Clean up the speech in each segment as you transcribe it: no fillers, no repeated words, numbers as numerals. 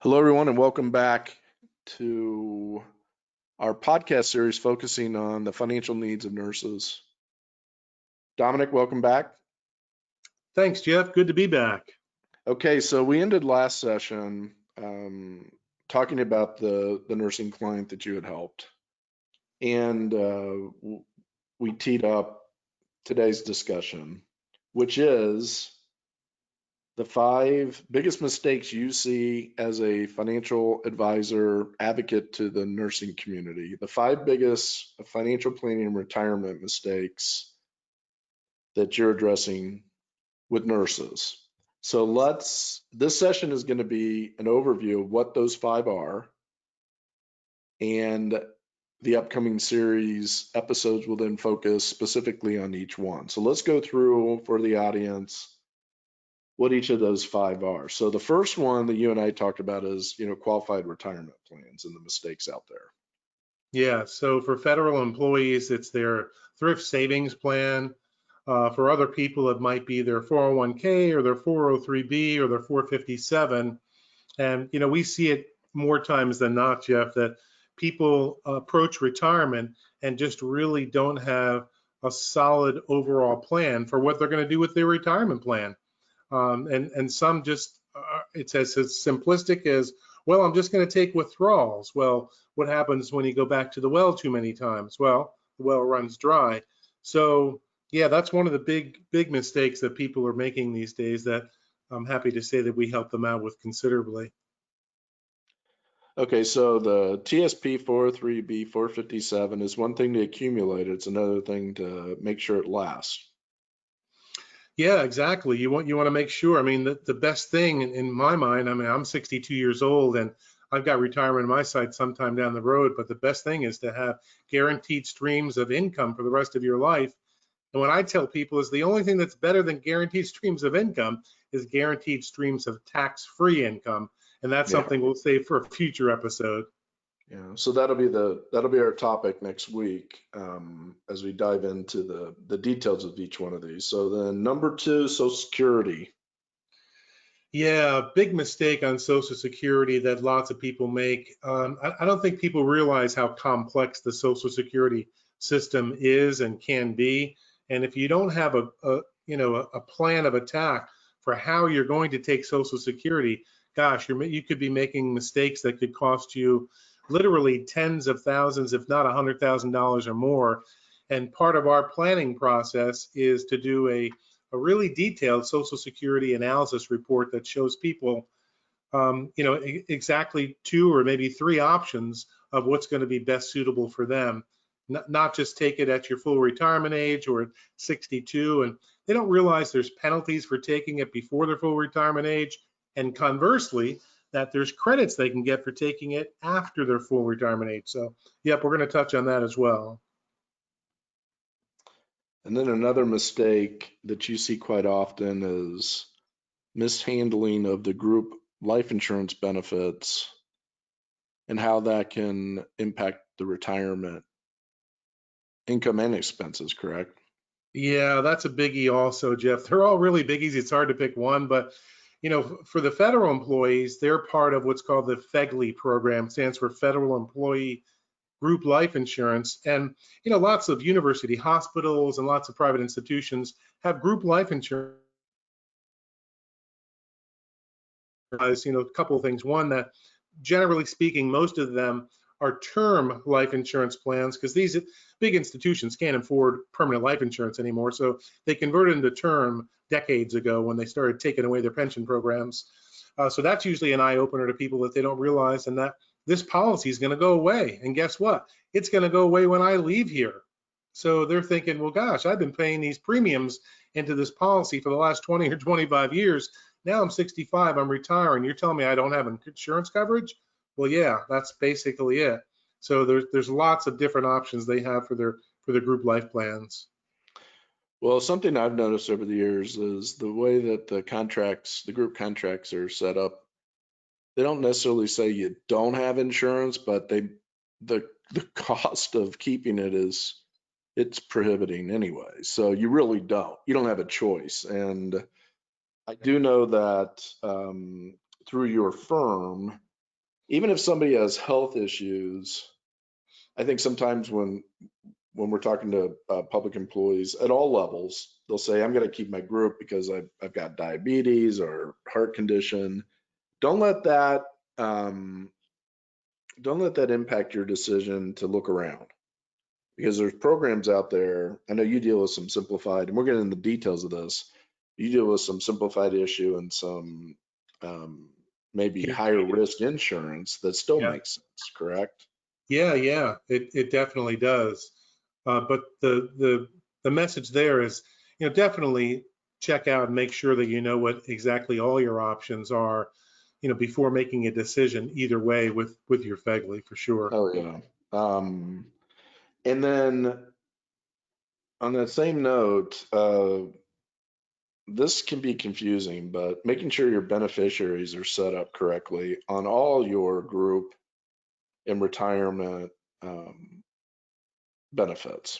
Hello, everyone, and welcome back to our podcast series focusing on the financial needs of nurses. Dominic, welcome back. Thanks, Jeff. Good to be back. Okay, so we ended last session talking about the nursing client that you had helped, and we teed up today's discussion, which is the 5 biggest mistakes you see as a financial advisor advocate to the nursing community. The 5 biggest financial planning and retirement mistakes that you're addressing with nurses. So this session is going to be an overview of what those 5 are, and the upcoming series episodes will then focus specifically on each one. So let's go through for the audience what each of those 5 are. So the first one that you and I talked about is, qualified retirement plans and the mistakes out there. Yeah, so for federal employees, it's their thrift savings plan. For other people, it might be their 401k or their 403b or their 457. And, we see it more times than not, Jeff, that people approach retirement and just really don't have a solid overall plan for what they're going to do with their retirement plan. And some just, it's as simplistic as, well, I'm just going to take withdrawals. Well, what happens when you go back to the well too many times? Well, the well runs dry. So yeah, that's one of the big mistakes that people are making these days that I'm happy to say that we help them out with considerably. Okay, so the TSP 403B 457 is one thing to accumulate. It's another thing to make sure it lasts. Yeah, exactly. You want to make sure. I mean, the best thing in my mind, I mean, I'm 62 years old and I've got retirement in my sight sometime down the road, but the best thing is to have guaranteed streams of income for the rest of your life. And what I tell people is the only thing that's better than guaranteed streams of income is guaranteed streams of tax-free income. And that's something we'll save for a future episode. Yeah, so that'll be our topic next week as we dive into the details of each one of these. So then number 2, Social Security. Yeah, big mistake on Social Security that lots of people make. I don't think people realize how complex the Social Security system is and can be. And if you don't have a plan of attack for how you're going to take Social Security, gosh, you could be making mistakes that could cost you literally tens of thousands, if not $100,000 or more. And part of our planning process is to do a really detailed Social Security analysis report that shows people, exactly 2 or maybe 3 options of what's going to be best suitable for them. Not just take it at your full retirement age or at 62. And they don't realize there's penalties for taking it before their full retirement age. And conversely, that there's credits they can get for taking it after their full retirement age. So, yep, we're going to touch on that as well. And then another mistake that you see quite often is mishandling of the group life insurance benefits and how that can impact the retirement income and expenses, correct? Yeah, that's a biggie also, Jeff. They're all really biggies. It's hard to pick one, but for the federal employees, they're part of what's called the FEGLI program, stands for Federal Employee Group Life Insurance. And, lots of university hospitals and lots of private institutions have group life insurance. A couple of things. One, that generally speaking, most of them are term life insurance plans because these big institutions can't afford permanent life insurance anymore. So they converted into term decades ago when they started taking away their pension programs. So that's usually an eye opener to people that they don't realize, and that this policy is going to go away. And guess what? It's going to go away when I leave here. So they're thinking, well, gosh, I've been paying these premiums into this policy for the last 20 or 25 years. Now I'm 65, I'm retiring. You're telling me I don't have insurance coverage? Well, yeah, that's basically it. So there's lots of different options they have for their group life plans. Well, something I've noticed over the years is the way that the group contracts are set up. They don't necessarily say you don't have insurance, but the cost of keeping it's prohibiting anyway. So you really don't. You don't have a choice. And I do know that through your firm, even if somebody has health issues, I think sometimes when we're talking to public employees at all levels, they'll say, I'm going to keep my group because I've got diabetes or heart condition. Don't let that um, don't let that impact your decision to look around, because there's programs out there. I know you deal with some simplified, and we're getting into the details of this. You deal with some simplified issue and some um, maybe Yeah, higher risk insurance that still yeah, makes sense, correct? yeah. It definitely does. But the message there is, definitely check out and make sure that you know what exactly all your options are, before making a decision either way with your FEGLI for sure. Oh yeah. Um, and then on that same note, this can be confusing, but making sure your beneficiaries are set up correctly on all your group and retirement benefits.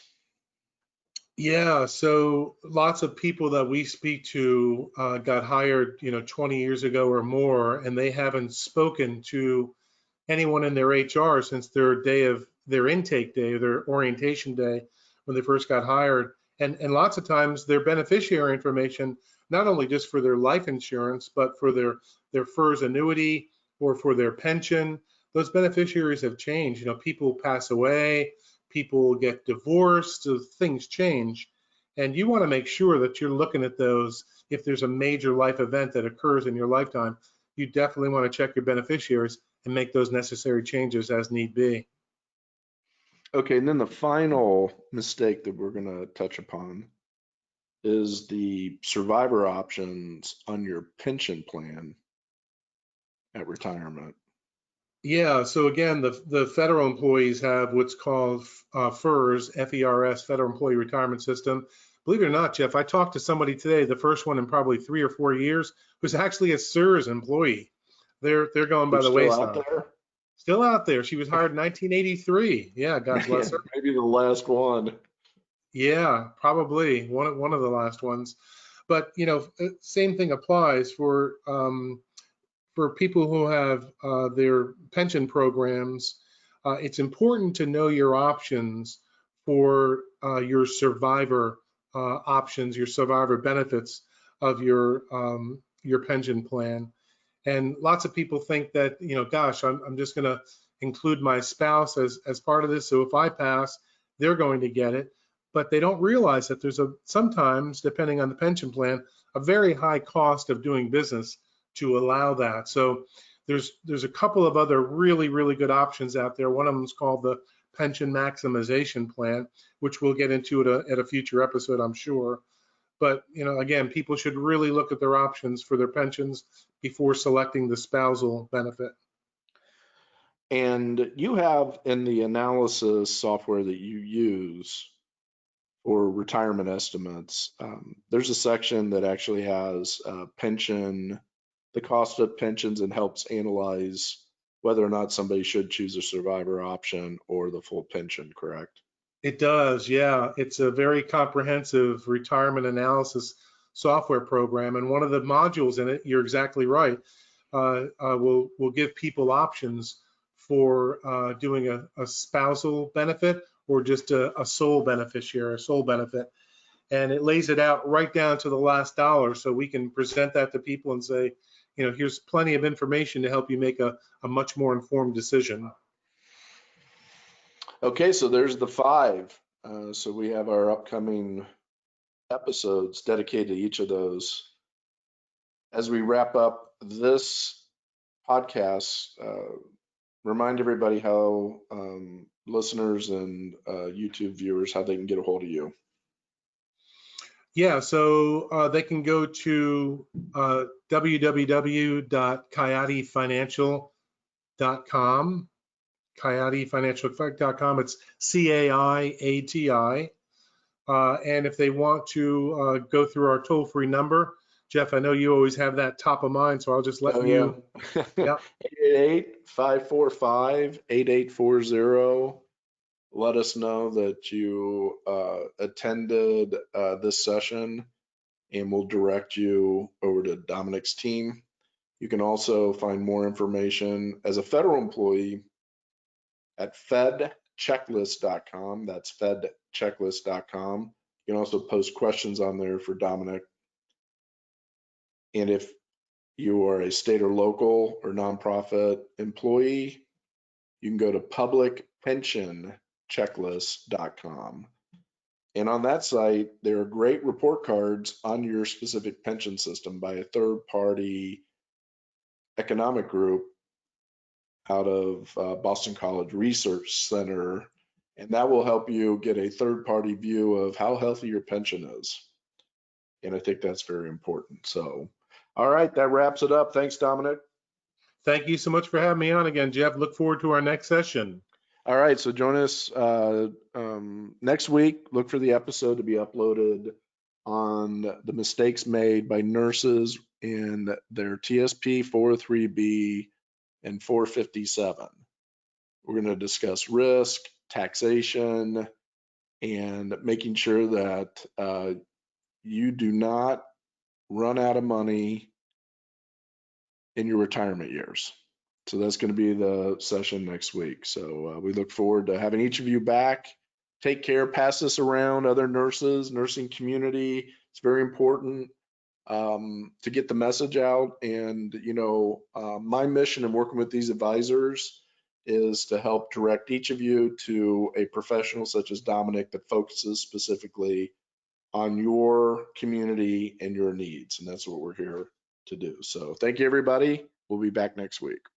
Yeah, so lots of people that we speak to got hired, 20 years ago or more, and they haven't spoken to anyone in their HR since their intake day, their orientation day when they first got hired. And lots of times their beneficiary information, not only just for their life insurance, but for their FERS annuity or for their pension, those beneficiaries have changed. People pass away, people get divorced, so things change. And you want to make sure that you're looking at those. If there's a major life event that occurs in your lifetime, you definitely want to check your beneficiaries and make those necessary changes as need be. Okay, and then the final mistake that we're going to touch upon is the survivor options on your pension plan at retirement. Yeah, so again, the federal employees have what's called FERS, FERS, Federal Employee Retirement System. Believe it or not, Jeff, I talked to somebody today, the first one in probably 3 or 4 years, who's actually a SERS employee. They're going They're by the still out wayside. there? Still out there. She was hired in 1983. Yeah, God bless her. Maybe the last one. Yeah, probably one of the last ones. But same thing applies for people who have their pension programs. It's important to know your options for your survivor options, your survivor benefits of your pension plan. And lots of people think that, gosh, I'm just going to include my spouse as part of this. So if I pass, they're going to get it. But they don't realize that there's sometimes, depending on the pension plan, a very high cost of doing business to allow that. So there's a couple of other really good options out there. One of them is called the pension maximization plan, which we'll get into at a future episode, I'm sure. But again, people should really look at their options for their pensions before selecting the spousal benefit. And you have in the analysis software that you use for retirement estimates, there's a section that actually has pension, the cost of pensions, and helps analyze whether or not somebody should choose a survivor option or the full pension, correct? It does, yeah. It's a very comprehensive retirement analysis software program, and one of the modules in it, you're exactly right, will give people options for doing a spousal benefit or just a sole beneficiary, a sole benefit. And it lays it out right down to the last dollar, so we can present that to people and say, here's plenty of information to help you make a much more informed decision. Okay, so there's the five. So we have our upcoming episodes dedicated to each of those. As we wrap up this podcast, remind everybody how listeners and YouTube viewers, how they can get a hold of you. Yeah, so they can go to www.caiatifinancial.com, caiatifinancial.com. It's CAIATI. And if they want to go through our toll-free number, Jeff, I know you always have that top of mind, so I'll just let Oh, yeah. you. Yeah. 888-545-8840. Let us know that you attended this session, and we'll direct you over to Dominick's team. You can also find more information as a federal employee at fedchecklist.com. That's fedchecklist.com. You can also post questions on there for Dominick. And if you are a state or local or nonprofit employee, you can go to publicpensionchecklist.com. And on that site, there are great report cards on your specific pension system by a third-party economic group out of Boston College Research Center. And that will help you get a third-party view of how healthy your pension is. And I think that's very important. So, all right, that wraps it up. Thanks, Dominick. Thank you so much for having me on again, Jeff. Look forward to our next session. All right, so join us next week. Look for the episode to be uploaded on the mistakes made by nurses in their TSP 403B and 457. We're going to discuss risk, taxation, and making sure that you do not run out of money in your retirement years. So that's going to be the session next week. So we look forward to having each of you back. Take care, pass this around, other nurses, nursing community. It's very important to get the message out. And, you know, my mission in working with these advisors is to help direct each of you to a professional such as Dominick that focuses specifically on your community and your needs. And that's what we're here to do. So thank you, everybody. We'll be back next week.